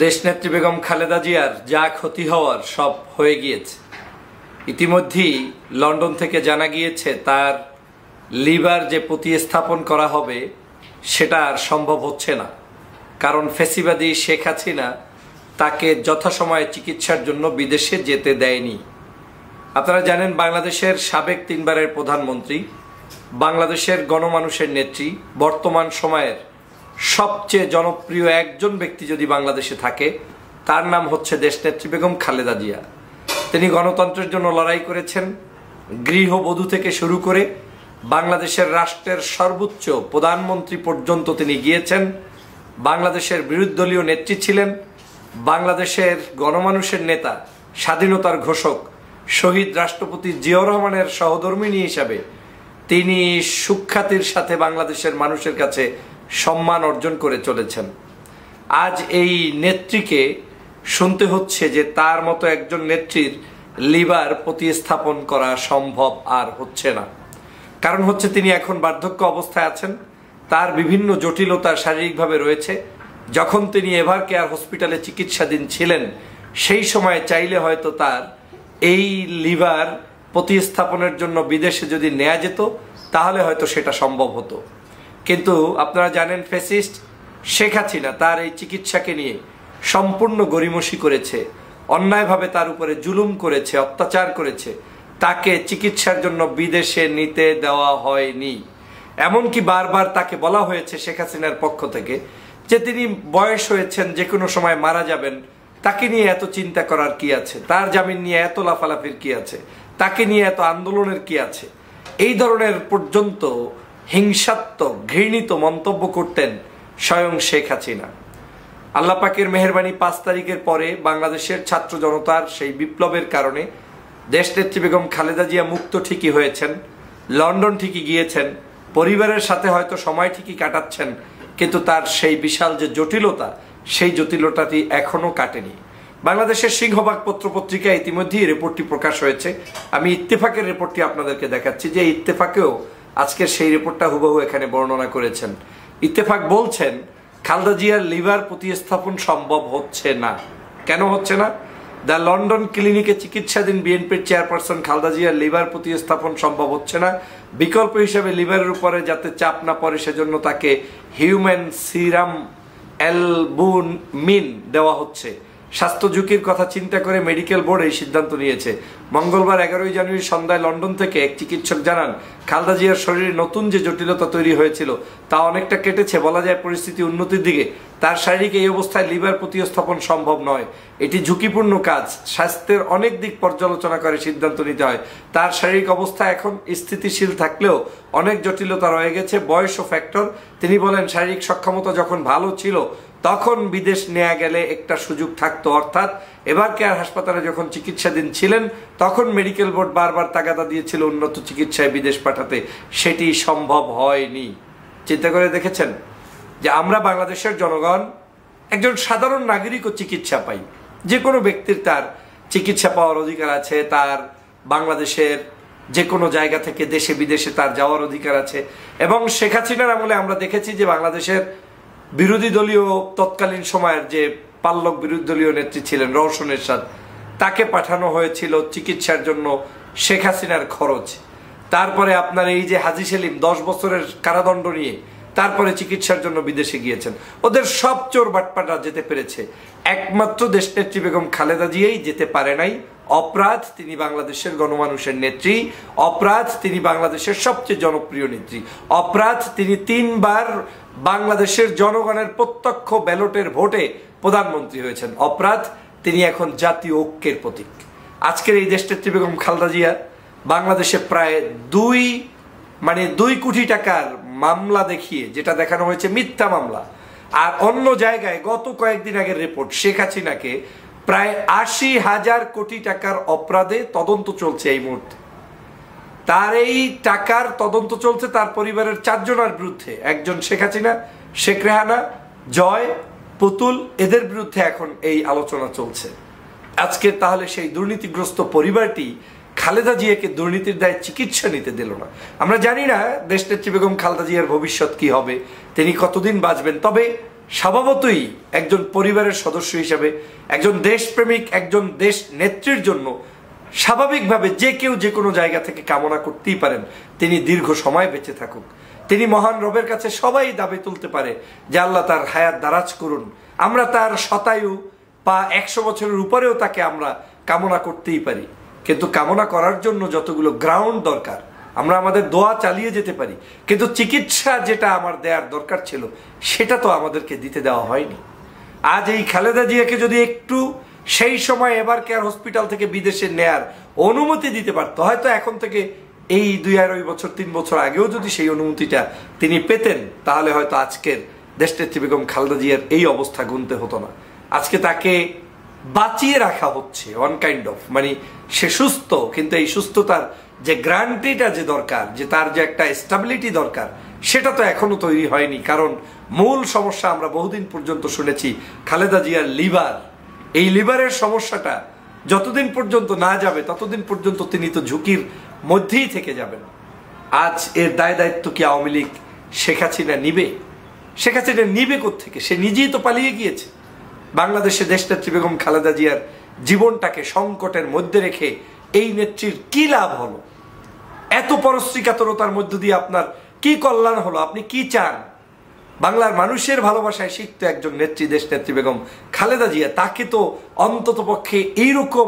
দেশনেত্রী বেগম খালেদা জিয়ার যা ক্ষতি হওয়ার সব হয়ে গিয়েছে। ইতিমধ্যেই লন্ডন থেকে জানা গিয়েছে তার লিভার যে প্রতিস্থাপন করা হবে সেটা আর সম্ভব হচ্ছে না, কারণ ফ্যাসিবাদী শেখ হাসিনা তাকে যথাসময়ে চিকিৎসার জন্য বিদেশে যেতে দেয়নি। আপনারা জানেন বাংলাদেশের সাবেক 3 বারের প্রধানমন্ত্রী, বাংলাদেশের গণমানুষের নেত্রী, বর্তমান সময়ের সবচেয়ে জনপ্রিয় একজন ব্যক্তি যদি বাংলাদেশে থাকে তার নাম হচ্ছে দেশনেত্রী বেগম খালেদা জিয়া। তিনি গণতন্ত্রের জন্য লড়াই করেছেন, গৃহবধূ থেকে শুরু করে বাংলাদেশের রাষ্ট্রের সর্বোচ্চ প্রধানমন্ত্রী পর্যন্ত তিনি গিয়েছেন। বাংলাদেশের বিরোধী দলীয় নেত্রী ছিলেন, বাংলাদেশের গণমানুষের নেতা, স্বাধীনতার ঘোষক, শহীদ রাষ্ট্রপতি জিয়াউর রহমানের সহধর্মিণী হিসাবে তিনি সুখ্যাতির সাথে বাংলাদেশের মানুষের কাছে সম্মান অর্জন করে চলেছেন। আজ এই নেত্রীকে শুনতে হচ্ছে যে তার মতো একজন নেত্রীর লিভার প্রতিস্থাপন করা সম্ভব আর হচ্ছে না। কারণ হচ্ছে তিনি এখন বার্ধক্য অবস্থায় আছেন, তার বিভিন্ন জটিলতা শারীরিকভাবে রয়েছে। যখন তিনি এভার কেয়ার হসপিটালে চিকিৎসাধীন ছিলেন সেই সময় চাইলে হয়তো তার এই লিভার প্রতিস্থাপনের জন্য বিদেশে যদি নেওয়া যেত তাহলে হয়তো সেটা সম্ভব হতো। কিন্তু আপনারা জানেন ফ্যাসিস্ট শেখ হাসিনা তার এই চিকিৎসাকে নিয়ে সম্পূর্ণ গড়িমসি করেছে, অন্যায়ভাবে তার উপরে জুলুম করেছে, অত্যাচার করেছে। তাকে চিকিৎসার জন্য বিদেশে নিতে দেওয়া হয়নি। এমনকি বারবার তাকে বলা হয়েছে শেখ হাসিনার পক্ষ থেকে যে তিনি বয়স হয়েছেন, যে কোনো সময় মারা যাবেন, তাকে নিয়ে এত চিন্তা করার কি আছে, তার জামিন নিয়ে এত লাফালাফির কি আছে, তাকে নিয়ে এত আন্দোলনের কি আছে। এই ধরনের পর্যন্ত হিংসাত্মক ঘৃণিত মন্তব্য করতেন স্বয়ং শেখ হাসিনা। আল্লাহ পাকের মেহেরবানি 5 তারিখের পরে বাংলাদেশের ছাত্র জনতার সেই বিপ্লবের কারণে দেশনেত্রী বেগম খালেদা জিয়া মুক্ত ঠিকই হয়েছেন, লন্ডন ঠিকই গিয়েছেন, পরিবারের সাথে হয়তো সময় ঠিকই কাটাচ্ছেন, কিন্তু তার সেই বিশাল যে জটিলতা সেই জটিলতাটি এখনো কাটেনি। বাংলাদেশের সিংহভাগ পত্রপত্রিকায় ইতিমধ্যেই রিপোর্টটি প্রকাশ হয়েছে। আমি ইত্তেফাকের রিপোর্টটি আপনাদেরকে দেখাচ্ছি, যে ইত্তেফাকেও আজকের সেই রিপোর্টটা হুবহু এখানে বর্ণনা করেছেন। ইত্তেফাক বলছেন খালেদা জিয়ার লিভার প্রতিস্থাপন সম্ভব হচ্ছে না। কেন হচ্ছে না? দ্য লন্ডন ক্লিনিকে চিকিৎসাধীন বিএনপির চেয়ারপারসন খালেদা জিয়ার লিভার প্রতিস্থাপন সম্ভব হচ্ছে না। বিকল্প হিসেবে লিভারের উপরে যাতে চাপ না পড়ে সেজন্য তাকে হিউম্যান সিরাম অ্যালবুমিন দেওয়া হচ্ছে। স্বাস্থ্য ঝুঁকির কথা চিন্তা করে মেডিকেল বোর্ড এই সিদ্ধান্ত নিয়েছে। মঙ্গলবার 11 জানুয়ারি সন্ধ্যায় লন্ডন থেকে এক চিকিৎসক জানান খালেদা জিয়ার শরীরে নতুন যে জটিলতা তৈরি হয়েছিল তা অনেকটা কেটেছে। বলা যায় পরিস্থিতি উন্নতির দিকে। তার শারীরিক এই অবস্থায় লিভার প্রতিস্থাপন সম্ভব নয়, এটি ঝুঁকিপূর্ণ কাজ। স্বাস্থ্যের অনেক দিক পর্যালোচনা করে সিদ্ধান্ত নিতে হয়। তার শারীরিক অবস্থা এখন স্থিতিশীল থাকলেও অনেক জটিলতা রয়ে গেছে, বয়সও ফ্যাক্টর। তিনি বলেন শারীরিক সক্ষমতা যখন ভালো ছিল তখন বিদেশ নেওয়া গেলে একটা সুযোগ থাকতো, অর্থাৎ এভার কেয়ার হাসপাতালে যখন চিকিৎসাধীন ছিলেন তখন মেডিকেল বোর্ড বারবার তাগাদা দিয়েছিল উন্নত চিকিৎসায় বিদেশ পাঠাতে, সেটি সম্ভব হয়নি। চিন্তা করে দেখেছেন যে আমরা বাংলাদেশের জনগণ একজন সাধারণ নাগরিকও চিকিৎসা পাই, যে কোনো ব্যক্তির তার চিকিৎসা পাওয়ার অধিকার আছে, তার বাংলাদেশের যে কোনো জায়গা থেকে দেশে বিদেশে তার যাওয়ার অধিকার আছে। এবং শেখ হাসিনার আমলে আমরা দেখেছি যে বাংলাদেশের বিরোধী দলীয় তৎকালীন সময়ের যে পাল্লক বিরোধী দলীয় নেত্রী ছিলেন রওশন এরশাদ, তাকে পাঠানো হয়েছিল চিকিৎসার জন্য শেখ হাসিনার খরচ। তারপরে আপনার এই যে হাজী সেলিম 10 বছরের কারাদণ্ড নিয়ে তারপরে চিকিৎসার জন্য বিদেশে গিয়েছেন। ওদের সব চোর বাটপাটরা যেতে পেরেছে, একমাত্র দেশনেত্রী বেগম খালেদা জিয়াই যেতে পারে নাই। অপরাধ, তিনি বাংলাদেশের গণমানুষের নেত্রী। অপরাধ, তিনি বাংলাদেশের সবচেয়ে জনপ্রিয় নেত্রী। অপরাধ, তিনি 3 বার বাংলাদেশের জনগণের প্রত্যক্ষ ব্যালটের ভোটে প্রধানমন্ত্রী হয়েছেন। অপরাধ, তিনি এখন জাতীয় ঐক্যের প্রতীক। আজকের এই দেশনেত্রী বেগম খালেদা জিয়া বাংলাদেশে প্রায় 2 কোটি টাকার মামলা দেখিয়ে, যেটা দেখানো হয়েছে মিথ্যা মামলা, আর অন্য জায়গায় গত কয়েকদিন আগের রিপোর্ট শেখ হাসিনাকে প্রায় 80,000 কোটি টাকার অপরাধে তদন্ত চলছে এই মুহূর্তে। তার এই টাকার তদন্ত চলছে তার পরিবারের 4 জনের বিরুদ্ধে। একজন শেখ হাসিনা, শেখ রেহানা, জয়, পুতুল, এদের বিরুদ্ধে এখন এই আলোচনা চলছে। আজকে তাহলে সেই দুর্নীতিগ্রস্ত পরিবারটি খালেদা জিয়াকে দুর্নীতির দায়ে চিকিৎসা নিতে দিল না। আমরা জানি না দেশনেত্রী বেগম খালেদা জিয়ার ভবিষ্যৎ কি হবে, তিনি কতদিন বাঁচবেন। তবে স্বভাবতই একজন পরিবারের সদস্য হিসাবে, একজন দেশপ্রেমিক, একজন দেশ নেত্রীর জন্য স্বাভাবিকভাবে যে কেউ যে কোনো জায়গা থেকে কামনা করতেই পারেন তিনি দীর্ঘ সময় বেঁচে থাকুক। তিনি মহান রবের কাছে সবাই দাবি তুলতে পারে যে আল্লাহ তার হায়াত দারাজ করুন। আমরা তার শতায়ু বা 100 বছরের উপরেও তাকে আমরা কামনা করতেই পারি, কিন্তু কামনা করার জন্য যতগুলো গ্রাউন্ড দরকার আমরা আমাদের দোয়া চালিয়ে যেতে পারি, কিন্তু চিকিৎসা যেটা আমার দেওয়ার দরকার ছিল সেটা তো আমাদেরকে দিতে দেওয়া হয়নি। আজ এই খালেদা জিয়াকে যদি একটু সেই সময় এবার কেয়ার হসপিটাল থেকে বিদেশে নেয়ার অনুমতি দিতে পারতো, হয়তো এখন থেকে এই 2-2.5 বছর 3 বছর আগেও যদি সেই অনুমতিটা তিনি পেতেন, তাহলে হয়তো আজকের দেশনেত্রী বেগম খালেদা জিয়ার এই অবস্থা গুনতে হতো না। আজকে তাকে বাঁচিয়ে রাখা হচ্ছে ওয়ান কাইন্ড অফ, মানে সে সুস্থ, কিন্তু এই সুস্থতার যে গ্যারান্টিটা যে দরকার, যে তার যে একটা স্টেবিলিটি দরকার, সেটা তো এখনো তৈরি হয়নি। কারণ মূল সমস্যা আমরা বহুদিন পর্যন্ত শুনেছি খালেদা জিয়ার লিভার। এই লিভারের সমস্যাটা যতদিন পর্যন্ত না যাবে ততদিন পর্যন্ত তিনি তো ঝুঁকির মধ্যেই থেকে যাবেন। আজ এর দায় দায়িত্ব কি আওয়ামী লীগ শেখ হাসিনা নিবে? শেখ হাসিনা নিবে কোত্থেকে? সে নিজেই তো পালিয়ে গিয়েছে। বাংলাদেশে দেশনেত্রী বেগম খালেদা জিয়ার জীবনটাকে সংকটের মধ্যে রেখে এই নেত্রীর কি লাভ হলো? এত পরশ্রীকাতরতার মধ্য দিয়ে আপনার কি কল্যাণ হলো? আপনি কি চান? বাংলার মানুষের ভালোবাসায় শিখত একজন নেত্রী দেশনেত্রী বেগম খালেদা জিয়া, তাকে তো অন্তত পক্ষে এইরকম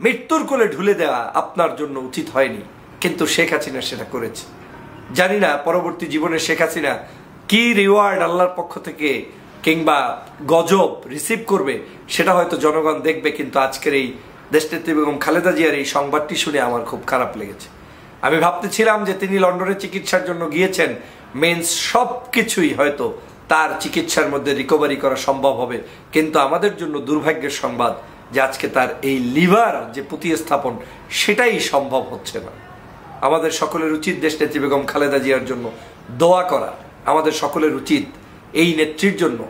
মৃত্যুর কোলে ঢুলে দেওয়া আপনার জন্য উচিত হয়নি, কিন্তু শেখ হাসিনা সেটা করেছে। জানি না পরবর্তী জীবনে শেখ হাসিনা কি রিওয়ার্ড আল্লাহর পক্ষ থেকে কিংবা গজব রিসিভ করবে, সেটা হয়তো জনগণ দেখবে। কিন্তু আজকের এই দেশনেত্রী বেগম খালেদা জিয়ার এই সংবাদটি শুনে আমার খুব খারাপ লেগেছে। আমি ভাবতেছিলাম যে তিনি লন্ডনে চিকিৎসার জন্য গিয়েছেন, মেন্স সব কিছুই হয়তো তার চিকিৎসার মধ্যে রিকভারি করা সম্ভব হবে, কিন্তু আমাদের জন্য দুর্ভাগ্যের সংবাদ যে আজকে তার এই লিভার যে প্রতিস্থাপন সেটাই সম্ভব হচ্ছে না। আমাদের সকলের উচিত দেশনেত্রী বেগম খালেদা জিয়ার জন্য দোয়া করা। আমাদের সকলের উচিত এই নেত্রীর জন্য,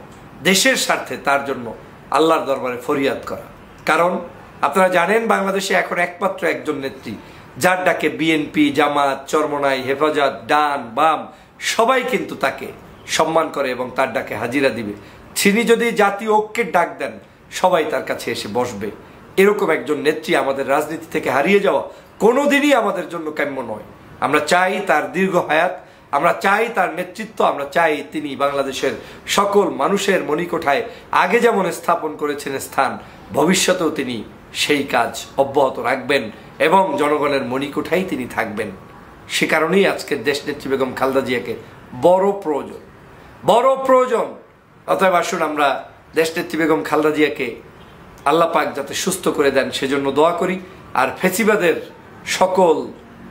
দেশের স্বার্থে তার জন্য আল্লাহর দরবারে ফরিয়াদ করা। কারণ আপনারা জানেন বাংলাদেশে এখন একমাত্র একজন নেত্রী যার ডাকে বিএনপি, জামাত, চরমনাই, হেফাজত, ডান বাম সবাই কিন্তু তাকে সম্মান করে এবং তার ডাকে হাজিরা দিবে। তিনি যদি জাতীয় ঐক্যের ডাক দেন সবাই তার কাছে এসে বসবে। এরকম একজন নেত্রী আমাদের রাজনীতি থেকে হারিয়ে যাওয়া কোনোদিনই আমাদের জন্য কাম্য নয়। আমরা চাই তার দীর্ঘ হায়াত, আমরা চাই তার নেতৃত্ব, আমরা চাই তিনি বাংলাদেশের সকল মানুষের মণিকোঠায় আগে যেমন স্থাপন করেছেন স্থান, ভবিষ্যতেও তিনি সেই কাজ অব্যাহত রাখবেন এবং জনগণের মণিকোঠায় তিনি থাকবেন। সে কারণেই আজকের দেশনেত্রী বেগম খালেদা জিয়াকে বড় প্রয়োজন। অতএব আসুন আমরা দেশনেত্রী বেগম খালেদা জিয়াকে আল্লাহ পাক যাতে সুস্থ করে দেন সেজন্য দোয়া করি। আর ফেসিবাদের সকল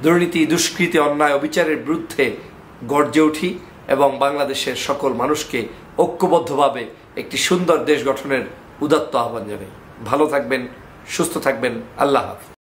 দুর্নীতি, দুষ্কৃতি, অন্যায়, অবিচারের বিরুদ্ধে গর্জে উঠি এবং বাংলাদেশের সকল মানুষকে ঐক্যবদ্ধভাবে একটি সুন্দর দেশ গঠনের উদাত্ত আহ্বান জানাই। ভালো থাকবেন, সুস্থ থাকবেন। আল্লাহ হাফেজ।